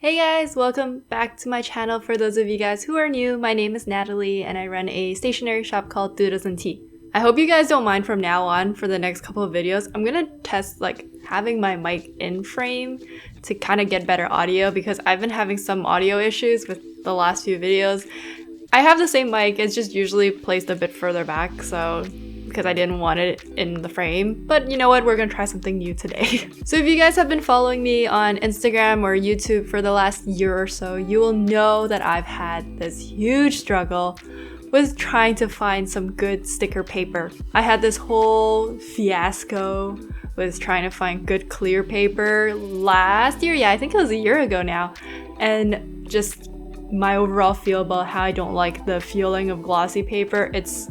Hey guys, welcome back to my channel. For those of you guys who are new, my name is Natalie and I run a stationery shop called DoodlesnTea. I hope you guys don't mind from now on for the next couple of videos. I'm gonna test having my mic in frame to kind of get better audio because I've been having some audio issues with the last few videos. I have the same mic, it's just usually placed a bit further back, because I didn't want it in the frame. But you know what, we're gonna try something new today. So if you guys have been following me on Instagram or YouTube for the last year or so, you will know that I've had this huge struggle with trying to find some good sticker paper. I had this whole fiasco with trying to find good clear paper last year. Yeah, I think it was a year ago now. And just my overall feel about how I don't like the feeling of glossy paper. It's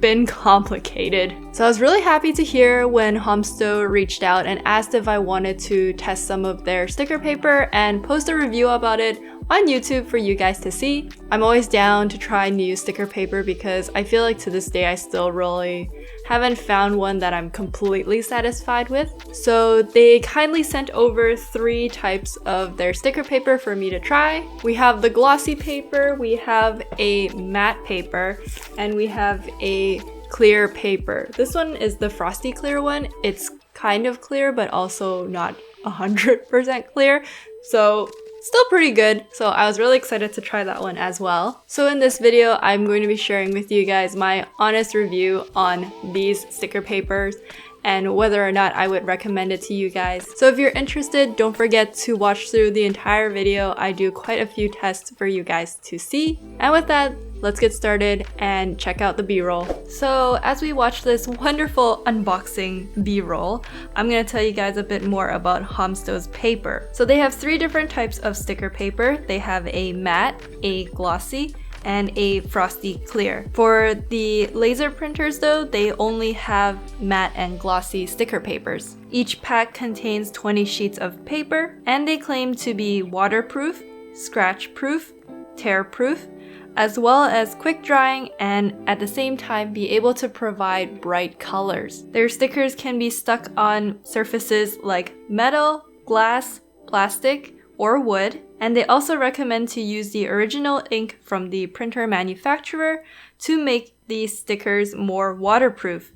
been complicated. So I was really happy to hear when Homsto reached out and asked if I wanted to test some of their sticker paper and post a review about it on YouTube for you guys to see. I'm always down to try new sticker paper because I feel like to this day I still really haven't found one that I'm completely satisfied with. So they kindly sent over 3 types of their sticker paper for me to try. We have the glossy paper, we have a matte paper, and we have a clear paper. This one is the frosty clear one. It's kind of clear but also not 100% clear. So still pretty good, so I was really excited to try that one as well. So in this video, I'm going to be sharing with you guys my honest review on these sticker papers and whether or not I would recommend it to you guys. So if you're interested, don't forget to watch through the entire video. I do quite a few tests for you guys to see. And with that, let's get started and check out the B-roll. So as we watch this wonderful unboxing B-roll, I'm going to tell you guys a bit more about Homsto's paper. So they have 3 different types of sticker paper. They have a matte, a glossy, and a frosty clear. For the laser printers though, they only have matte and glossy sticker papers. Each pack contains 20 sheets of paper, and they claim to be waterproof, scratch proof, tear proof, as well as quick drying, and at the same time be able to provide bright colors. Their stickers can be stuck on surfaces like metal, glass, plastic, or wood, and they also recommend to use the original ink from the printer manufacturer to make these stickers more waterproof.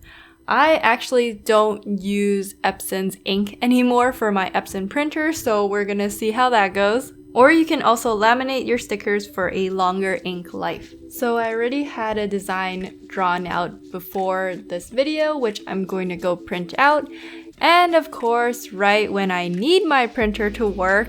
I actually don't use Epson's ink anymore for my Epson printer, so we're gonna see how that goes. Or you can also laminate your stickers for a longer ink life. So I already had a design drawn out before this video, which I'm going to go print out. And of course, right when I need my printer to work,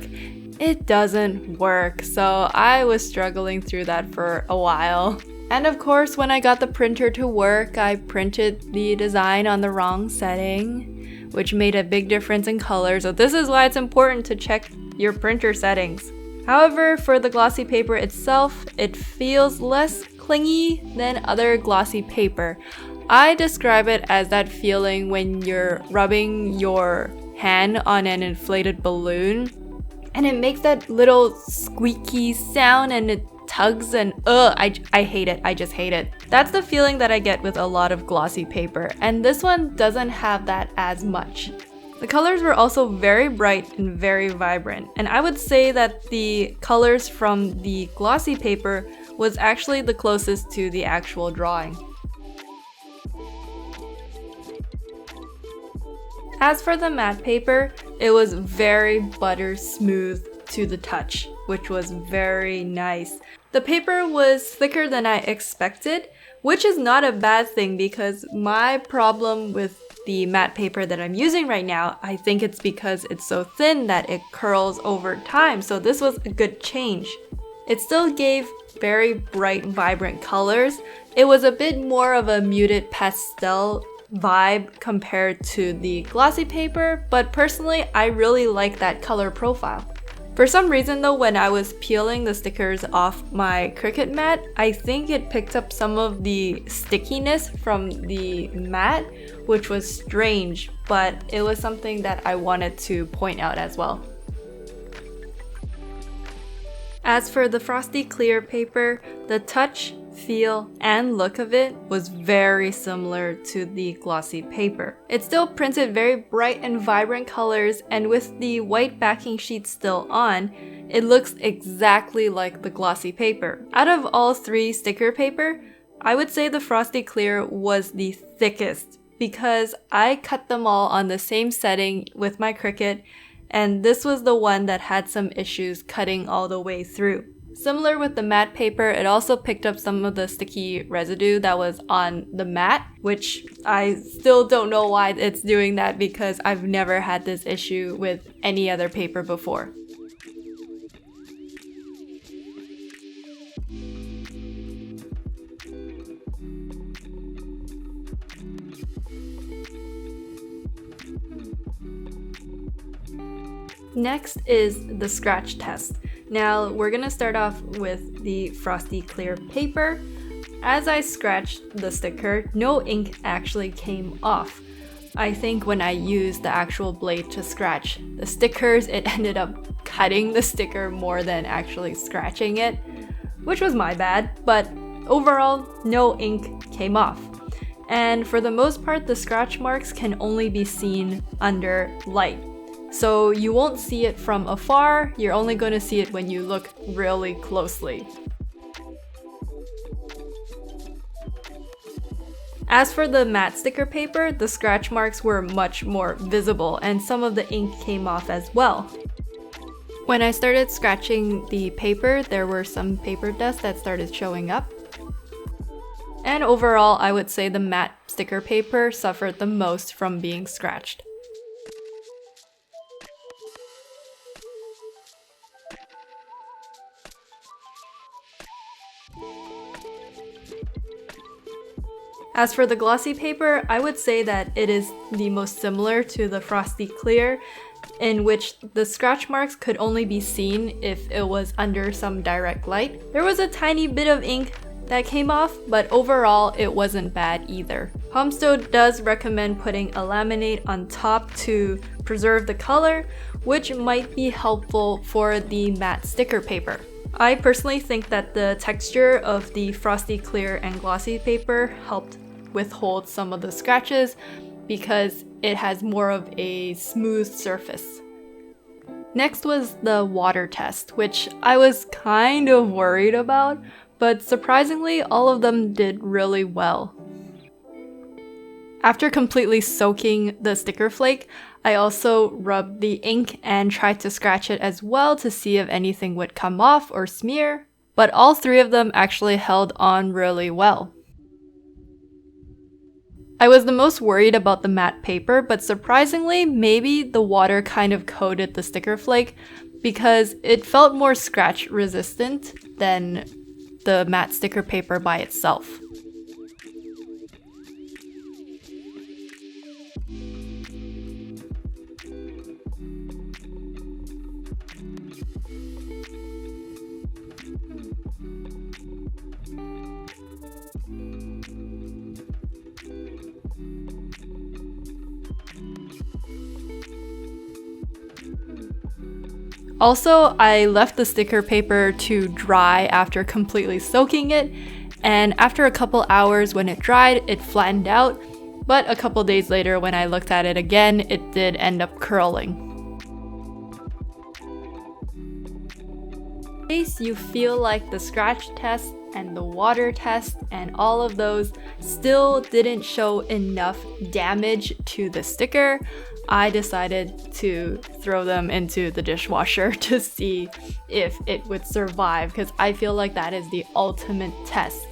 it doesn't work. So I was struggling through that for a while. And of course, when I got the printer to work, I printed the design on the wrong setting, which made a big difference in color. So this is why it's important to check your printer settings. However, for the glossy paper itself, it feels less clingy than other glossy paper. I describe it as that feeling when you're rubbing your hand on an inflated balloon and it makes that little squeaky sound and it tugs and I hate it. I just hate it. That's the feeling that I get with a lot of glossy paper, and this one doesn't have that as much. The colors were also very bright and very vibrant, and I would say that the colors from the glossy paper was actually the closest to the actual drawing. As for the matte paper, it was very butter smooth to the touch, which was very nice. The paper was thicker than I expected, which is not a bad thing because my problem with the matte paper that I'm using right now, I think it's because it's so thin that it curls over time, so this was a good change. It still gave very bright, vibrant colors. It was a bit more of a muted pastel vibe compared to the glossy paper, but personally, I really like that color profile. For some reason though, when I was peeling the stickers off my Cricut mat, I think it picked up some of the stickiness from the mat, which was strange, but it was something that I wanted to point out as well. As for the frosty clear paper, the touch, feel, and look of it was very similar to the glossy paper. It still printed very bright and vibrant colors, and with the white backing sheet still on, it looks exactly like the glossy paper. Out of all 3 sticker paper, I would say the Frosty Clear was the thickest because I cut them all on the same setting with my Cricut, and this was the one that had some issues cutting all the way through. Similar with the matte paper, it also picked up some of the sticky residue that was on the matte, which I still don't know why it's doing that because I've never had this issue with any other paper before. Next is the scratch test. Now we're gonna start off with the Frosty Clear paper. As I scratched the sticker, no ink actually came off. I think when I used the actual blade to scratch the stickers, it ended up cutting the sticker more than actually scratching it, which was my bad, but overall, no ink came off. And for the most part, the scratch marks can only be seen under light. So you won't see it from afar, you're only going to see it when you look really closely. As for the matte sticker paper, the scratch marks were much more visible and some of the ink came off as well. When I started scratching the paper, there were some paper dust that started showing up. And overall, I would say the matte sticker paper suffered the most from being scratched. As for the glossy paper, I would say that it is the most similar to the Frosty Clear, in which the scratch marks could only be seen if it was under some direct light. There was a tiny bit of ink that came off, but overall it wasn't bad either. Homsto does recommend putting a laminate on top to preserve the color, which might be helpful for the matte sticker paper. I personally think that the texture of the Frosty Clear and glossy paper helped withhold some of the scratches because it has more of a smooth surface. Next was the water test, which I was kind of worried about, but surprisingly all of them did really well. After completely soaking the sticker flake, I also rubbed the ink and tried to scratch it as well to see if anything would come off or smear, but all 3 of them actually held on really well. I was the most worried about the matte paper, but surprisingly, maybe the water kind of coated the sticker flake because it felt more scratch resistant than the matte sticker paper by itself. Also, I left the sticker paper to dry after completely soaking it, and after a couple hours when it dried, it flattened out, but a couple days later when I looked at it again, it did end up curling. In case you feel like the scratch test and the water test and all of those still didn't show enough damage to the sticker, I decided to throw them into the dishwasher to see if it would survive, because I feel like that is the ultimate test.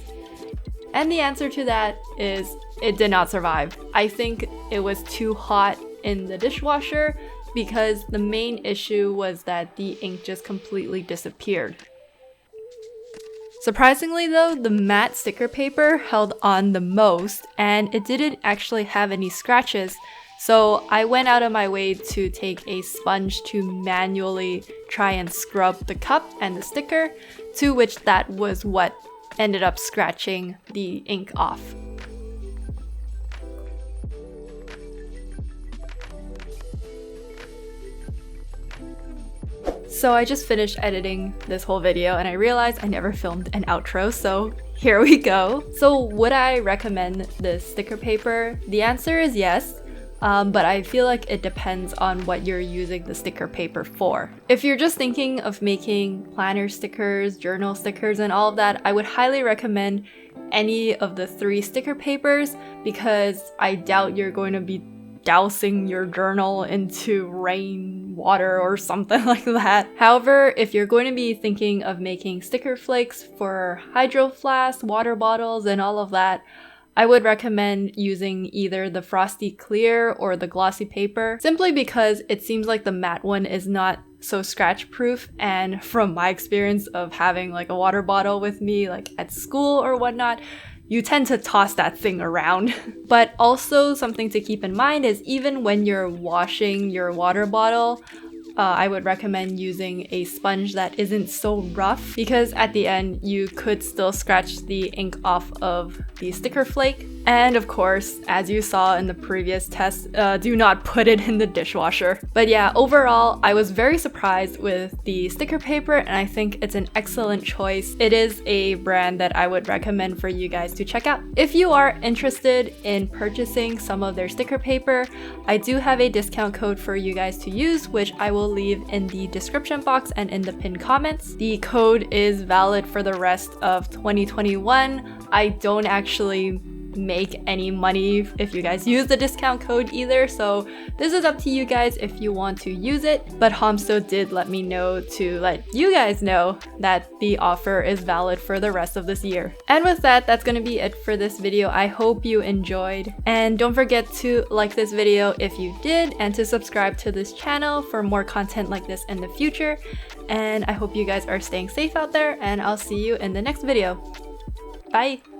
And the answer to that is it did not survive. I think it was too hot in the dishwasher because the main issue was that the ink just completely disappeared. Surprisingly though, the matte sticker paper held on the most and it didn't actually have any scratches, so I went out of my way to take a sponge to manually try and scrub the cup and the sticker, to which that was what ended up scratching the ink off. So I just finished editing this whole video and I realized I never filmed an outro, so here we go. So would I recommend this sticker paper? The answer is yes. but I feel like it depends on what you're using the sticker paper for. If you're just thinking of making planner stickers, journal stickers, and all of that, I would highly recommend any of the 3 sticker papers because I doubt you're going to be dousing your journal into rain water or something like that. However, if you're going to be thinking of making sticker flakes for hydro flasks, water bottles, and all of that, I would recommend using either the frosty clear or the glossy paper, simply because it seems like the matte one is not so scratch proof, and from my experience of having like a water bottle with me like at school or whatnot, you tend to toss that thing around. But also something to keep in mind is even when you're washing your water bottle, I would recommend using a sponge that isn't so rough, because at the end you could still scratch the ink off of the sticker flake. And of course, as you saw in the previous test, do not put it in the dishwasher. But yeah, overall, I was very surprised with the sticker paper, and I think it's an excellent choice. It is a brand that I would recommend for you guys to check out. If you are interested in purchasing some of their sticker paper, I do have a discount code for you guys to use, which I will leave in the description box and in the pinned comments. The code is valid for the rest of 2021. I don't actually make any money if you guys use the discount code either, so this is up to you guys if you want to use it. But Homsto did let me know to let you guys know that the offer is valid for the rest of this year. And with that, that's gonna be it for this video. I hope you enjoyed, and don't forget to like this video if you did, and to subscribe to this channel for more content like this in the future. And I hope you guys are staying safe out there, and I'll see you in the next video. Bye!